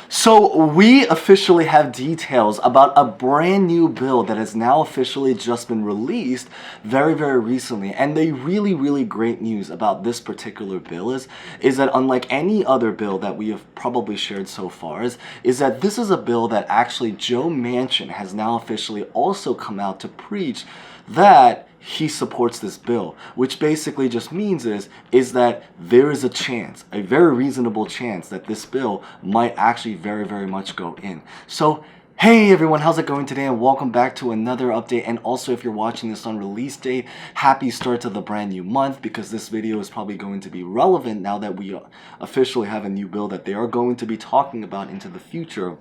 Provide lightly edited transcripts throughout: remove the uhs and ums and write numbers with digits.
So we officially have details about a brand new bill that has now officially just been released very recently, and the really great news about this particular bill is that unlike any other bill that we have probably shared so far is that this is a bill that actually Joe Manchin has now officially also come out to preach that he supports this bill, which basically just means is that there is a chance, a very reasonable chance, that this bill might actually very much go in. So hey everyone, how's it going today, and welcome back to another update. And also, if you're watching this on release date, happy start to the brand new month, because this video is probably going to be relevant now that we officially have a new bill that they are going to be talking about into the future.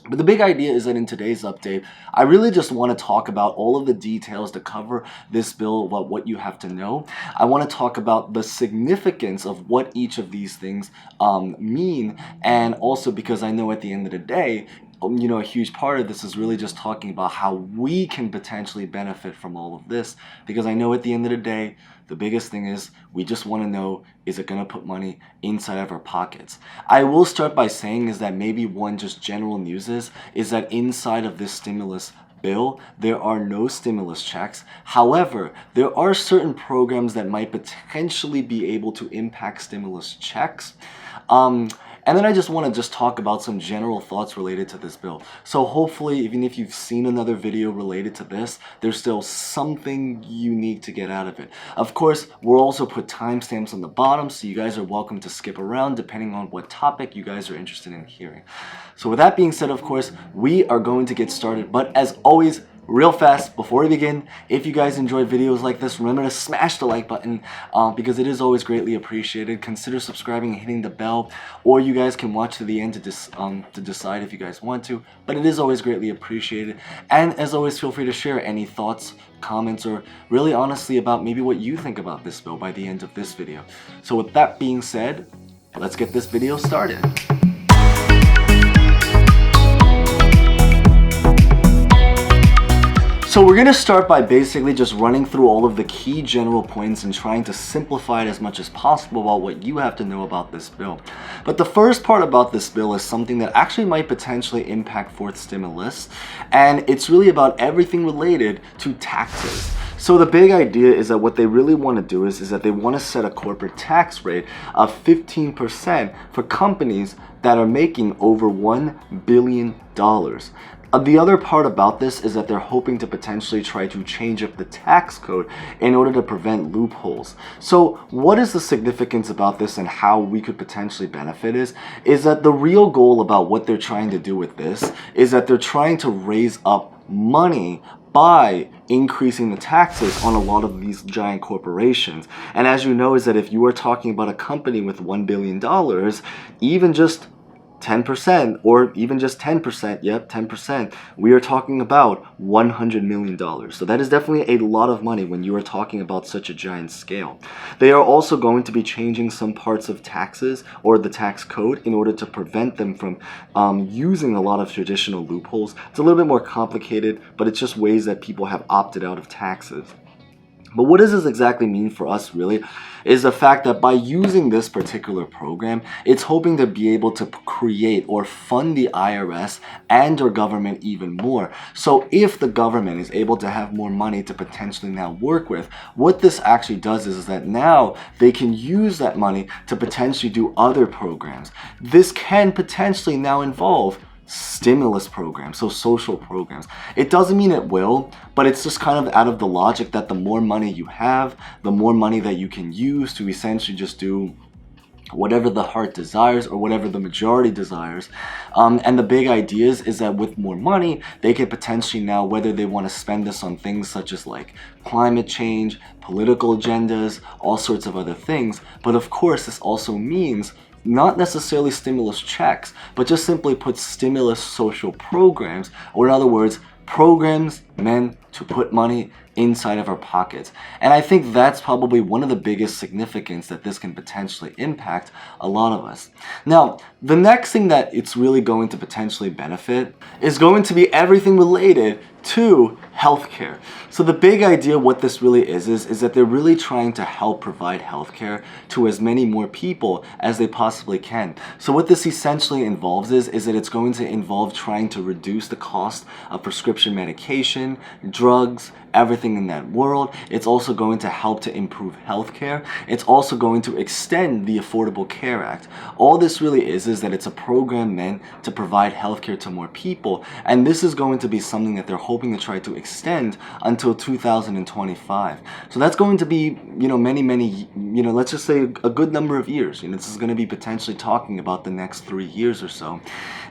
But the big idea is that in today's update, I really just want to talk about all of the details to cover this bill, about what you have to know. I want to talk about the significance of what each of these things mean, and also because I know at the end of the day, a huge part of this is really just talking about how we can potentially benefit from all of this, because I know at the end of the day, the biggest thing is we just want to know, is it going to put money inside of our pockets? I will start by saying is that maybe one just general news is that inside of this stimulus bill, there are no stimulus checks. However, there are certain programs that might potentially be able to impact stimulus checks. And then I just want to talk about some general thoughts related to this bill. So hopefully, even if you've seen another video related to this, there's still something unique to get out of it. Of course, we'll also put timestamps on the bottom, so you guys are welcome to skip around depending on what topic you guys are interested in hearing. So with that being said, of course, we are going to get started. But as always, real fast, before we begin, if you guys enjoy videos like this, remember to smash the like button because it is always greatly appreciated. Consider subscribing and hitting the bell, or you guys can watch to the end to decide if you guys want to, but it is always greatly appreciated. And as always, feel free to share any thoughts, comments, or really honestly about maybe what you think about this bill by the end of this video. So with that being said, let's get this video started. So we're going to start by basically just running through all of the key general points and trying to simplify it as much as possible about what you have to know about this bill. But the first part about this bill is something that actually might potentially impact fourth stimulus, and it's really about everything related to taxes. So the big idea is that what they really want to do is that they want to set a corporate tax rate of 15% for companies that are making over $1 billion. The other part about this is that they're hoping to potentially try to change up the tax code in order to prevent loopholes. So what is the significance about this and how we could potentially benefit is that the real goal about what they're trying to do with this is that they're trying to raise up money by increasing the taxes on a lot of these giant corporations. And as you know, is that if you are talking about a company with $1 billion, even just 10%, or even just 10%, yep, 10%, we are talking about $100 million. So that is definitely a lot of money when you are talking about such a giant scale. They are also going to be changing some parts of taxes or the tax code in order to prevent them from using a lot of traditional loopholes. It's a little bit more complicated, but it's just ways that people have opted out of taxes. But what does this exactly mean for us really is the fact that by using this particular program, it's hoping to be able to create or fund the IRS and our government even more. So if the government is able to have more money to potentially now work with, what this actually does is that now they can use that money to potentially do other programs. This can potentially now involve stimulus programs, so social programs. It doesn't mean it will, but it's just kind of out of the logic that the more money you have, the more money that you can use to essentially just do whatever the heart desires or whatever the majority desires. And the big idea is that with more money, they can potentially now, whether they want to spend this on things such as like climate change, political agendas, all sorts of other things. But of course, this also means not necessarily stimulus checks, but just simply put stimulus social programs, or in other words, programs meant to put money inside of our pockets. And I think that's probably one of the biggest significance that this can potentially impact a lot of us. Now, the next thing that it's really going to potentially benefit is going to be everything related to healthcare. So the big idea what this really is that they're really trying to help provide healthcare to as many more people as they possibly can. So what this essentially involves is that it's going to involve trying to reduce the cost of prescription medication, drugs, everything in that world. It's also going to help to improve healthcare. It's also going to extend the Affordable Care Act. All this really is that it's a program meant to provide healthcare to more people, and this is going to be something that they're hoping to try to extend until 2025. So that's going to be, many, let's just say a good number of years. This is going to be potentially talking about the next 3 years or so.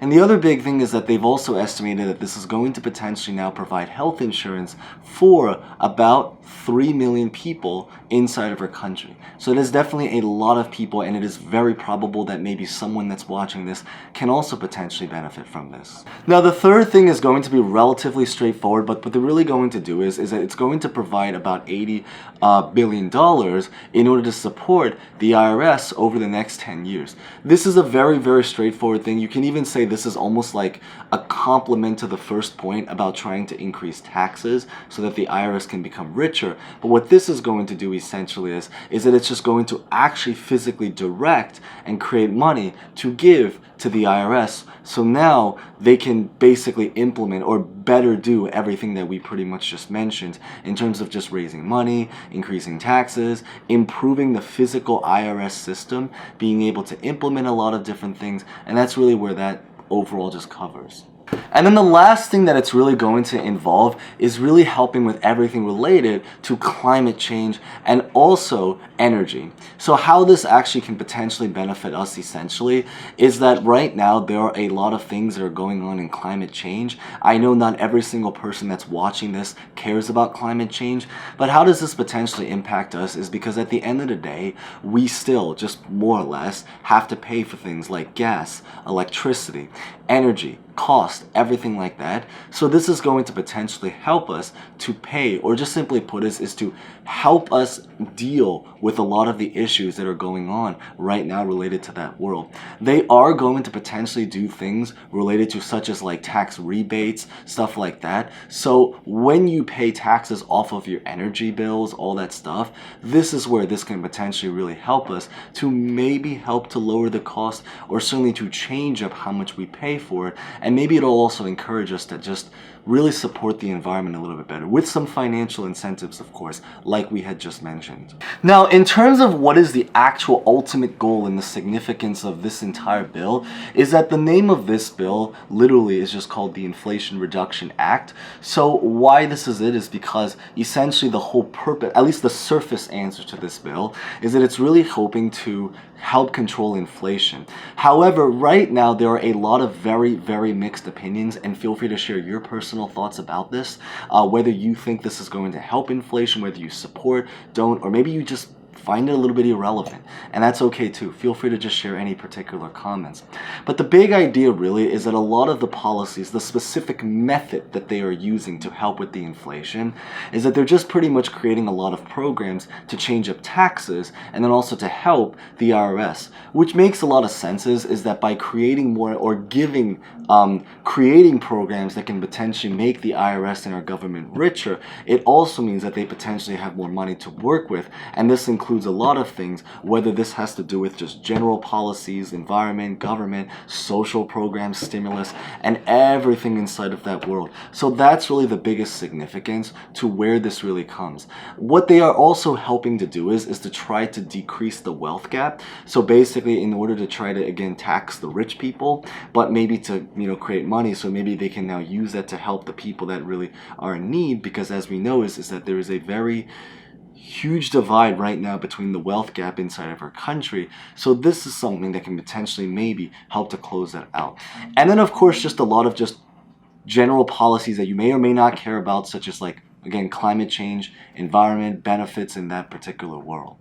And the other big thing is that they've also estimated that this is going to potentially now provide health insurance for about 3 million people inside of our country. So it is definitely a lot of people, and it is very probable that maybe someone that's watching this can also potentially benefit from this. Now, the third thing is going to be relatively straightforward, but what they're really going to do is that it's going to provide about $80 billion in order to support the IRS over the next 10 years. This is a very, very straightforward thing. You can even say this is almost like a complement to the first point about trying to increase taxes so that the IRS can become richer. But what this is going to do essentially is that it's just going to actually physically direct and create money to give to the IRS. So now they can basically implement or better do everything that we pretty much just mentioned in terms of just raising money, increasing taxes, improving the physical IRS system, being able to implement a lot of different things, and that's really where that overall just covers. And then the last thing that it's really going to involve is really helping with everything related to climate change and also energy. So how this actually can potentially benefit us essentially is that right now there are a lot of things that are going on in climate change. I know not every single person that's watching this cares about climate change, but how does this potentially impact us is because at the end of the day, we still just more or less have to pay for things like gas, electricity, energy, cost, everything like that. So this is going to potentially help us to pay, or just simply put is to help us deal with a lot of the issues that are going on right now related to that world. They are going to potentially do things related to such as like tax rebates, stuff like that. So when you pay taxes off of your energy bills, all that stuff, this is where this can potentially really help us to maybe help to lower the cost, or certainly to change up how much we pay for it. And maybe it'll also encourage us to just really support the environment a little bit better with some financial incentives, of course, like we had just mentioned. Now, in terms of what is the actual ultimate goal and the significance of this entire bill, is that the name of this bill literally is just called the Inflation Reduction Act. So why this is it is because essentially the whole purpose, at least the surface answer to this bill, is that it's really hoping to help control inflation. However, right now there are a lot of very, very mixed opinions, and feel free to share your personal thoughts about this, whether you think this is going to help inflation, whether you support, don't, or maybe you just find it a little bit irrelevant, and that's okay too. Feel free to just share any particular comments. But the big idea really is that a lot of the policies, the specific method that they are using to help with the inflation, is that they're just pretty much creating a lot of programs to change up taxes and then also to help the IRS, which makes a lot of sense is that by creating more or giving, creating programs that can potentially make the IRS and our government richer, it also means that they potentially have more money to work with, and this includes a lot of things, whether this has to do with just general policies, environment, government, social programs, stimulus, and everything inside of that world. So that's really the biggest significance to where this really comes. What they are also helping to do is to try to decrease the wealth gap. So basically, in order to try to again tax the rich people, but maybe to create money, so maybe they can now use that to help the people that really are in need, because as we know is that there is a very huge divide right now between the wealth gap inside of our country. So this is something that can potentially maybe help to close that out. And then of course just a lot of just general policies that you may or may not care about, such as like again climate change, environment, benefits in that particular world.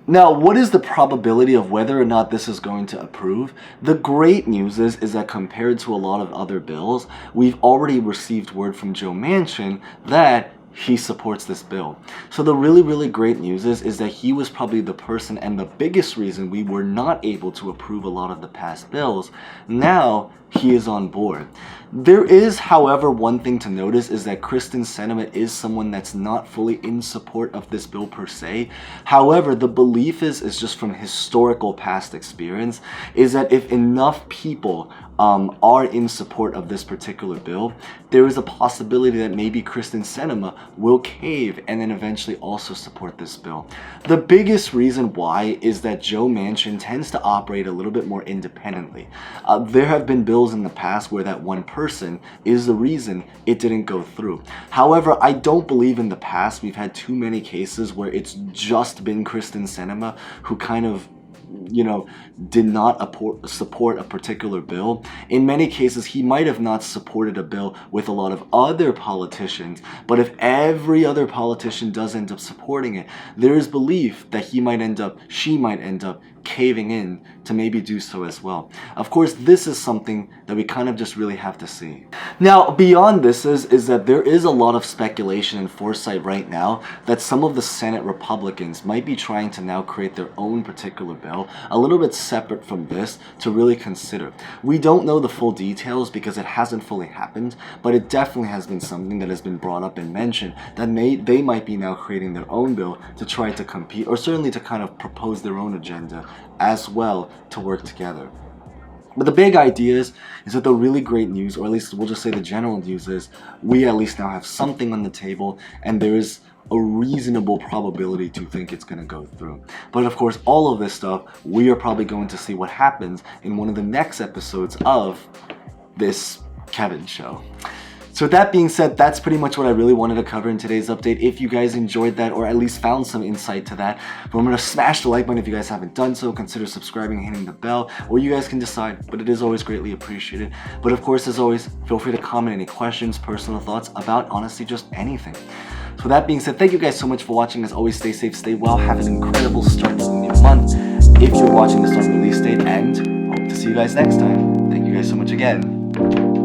Now, what is the probability of whether or not this is going to approve? The great news is that compared to a lot of other bills, we've already received word from Joe Manchin that he supports this bill. So the really great news is that he was probably the person and the biggest reason we were not able to approve a lot of the past bills. Now he is on board. There is, however, one thing to notice is that Kyrsten Sinema is someone that's not fully in support of this bill per se. However, the belief is just from historical past experience, is that if enough people are in support of this particular bill, there is a possibility that maybe Kyrsten Sinema will cave and then eventually also support this bill. The biggest reason why is that Joe Manchin tends to operate a little bit more independently. There have been bills in the past where that one person is the reason it didn't go through. However, I don't believe in the past we've had too many cases where it's just been Kyrsten Sinema who kind of, you know, did not support a particular bill. In many cases, he might have not supported a bill with a lot of other politicians, but if every other politician does end up supporting it, there is belief that she might end up caving in to maybe do so as well. Of course, this is something that we kind of just really have to see. Now, beyond this is that there is a lot of speculation and foresight right now that some of the Senate Republicans might be trying to now create their own particular bill, a little bit separate from this, to really consider. We don't know the full details because it hasn't fully happened, but it definitely has been something that has been brought up and mentioned that they might be now creating their own bill to try to compete, or certainly to kind of propose their own agenda as well to work together. But the big idea is that the really great news, or at least we'll just say the general news, is we at least now have something on the table, and there is a reasonable probability to think it's going to go through. But of course, all of this stuff, we are probably going to see what happens in one of the next episodes of this Kevin show. So with that being said, that's pretty much what I really wanted to cover in today's update. If you guys enjoyed that, or at least found some insight to that, remember to smash the like button if you guys haven't done so. Consider subscribing and hitting the bell, or you guys can decide, but it is always greatly appreciated. But of course, as always, feel free to comment any questions, personal thoughts about honestly just anything. So with that being said, thank you guys so much for watching. As always, stay safe, stay well, have an incredible start to the new month if you're watching this on release date, and hope to see you guys next time. Thank you guys so much again.